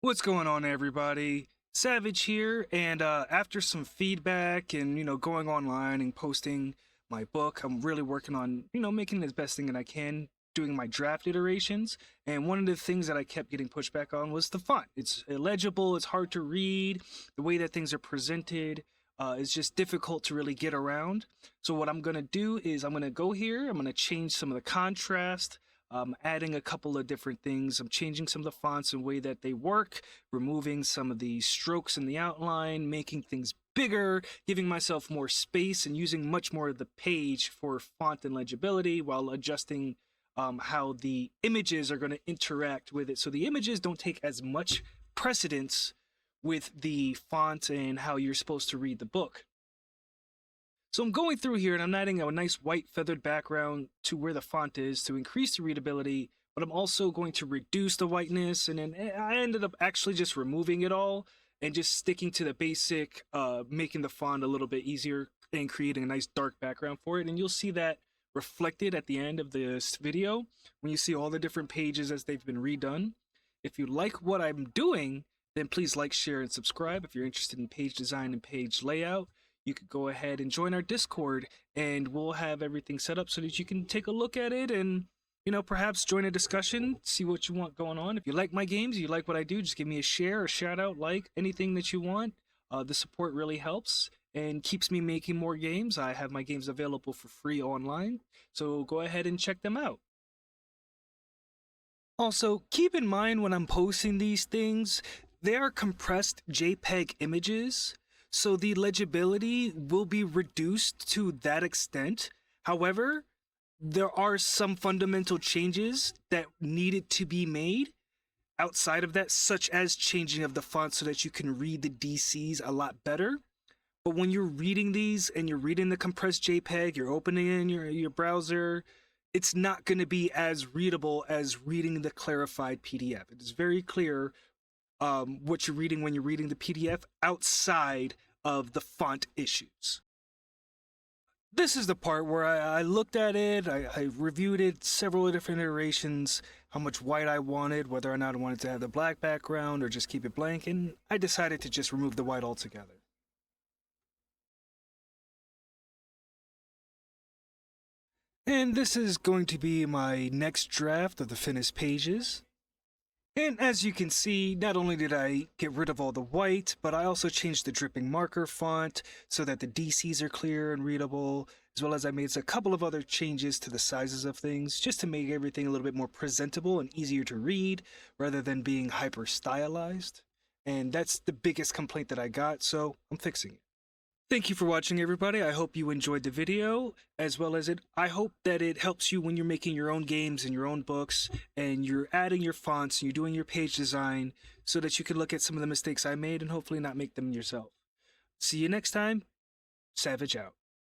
What's going on, everybody? Savage here, and after some feedback and going online and posting my book, I'm really working on making the best thing that I can, doing my draft iterations. And one of the things that I kept getting pushback on was the font. It's illegible, it's hard to read, the way that things are presented is just difficult to really get around. So what I'm gonna do is I'm gonna go here, I'm gonna change some of the contrast. Adding a couple of different things. I'm changing some of the fonts and way that they work, removing some of the strokes in the outline, making things bigger, giving myself more space, and using much more of the page for font and legibility while adjusting how the images are going to interact with it. So the images don't take as much precedence with the font and how you're supposed to read the book. So I'm going through here and I'm adding a nice white feathered background to where the font is to increase the readability, but I'm also going to reduce the whiteness, and then I ended up actually just removing it all and just sticking to the basic, making the font a little bit easier and creating a nice dark background for it. And you'll see that reflected at the end of this video when you see all the different pages as they've been redone. If you like what I'm doing, then please like, share, and subscribe. If you're interested in page design and page layout, you could go ahead and join our Discord, and we'll have everything set up so that you can take a look at it and, perhaps join a discussion, see what you want going on. If you like my games, you like what I do, just give me a share, a shout out, like anything that you want. The support really helps and keeps me making more games. I have my games available for free online, so go ahead and check them out. Also, keep in mind when I'm posting these things, they are compressed JPEG images, so the legibility will be reduced to that extent. However, there are some fundamental changes that needed to be made outside of that, such as changing of the font so that you can read the DCs a lot better. But when you're reading these and you're reading the compressed JPEG, you're opening in your browser, it's not going to be as readable as reading the clarified PDF. It is very clear what you're reading when you're reading the PDF outside of the font issues. This is the part where I looked at it, I reviewed it, several different iterations, how much white I wanted, whether or not I wanted to have the black background or just keep it blank, and I decided to just remove the white altogether. And this is going to be my next draft of the finished pages. And as you can see, not only did I get rid of all the white, but I also changed the dripping marker font so that the DCs are clear and readable, as well as I made a couple of other changes to the sizes of things, just to make everything a little bit more presentable and easier to read, rather than being hyper stylized. And that's the biggest complaint that I got, so I'm fixing it. Thank you for watching, everybody. I hope you enjoyed the video, as well as I hope that it helps you when you're making your own games and your own books, and you're adding your fonts and you're doing your page design so that you can look at some of the mistakes I made and hopefully not make them yourself. See you next time. Savage out.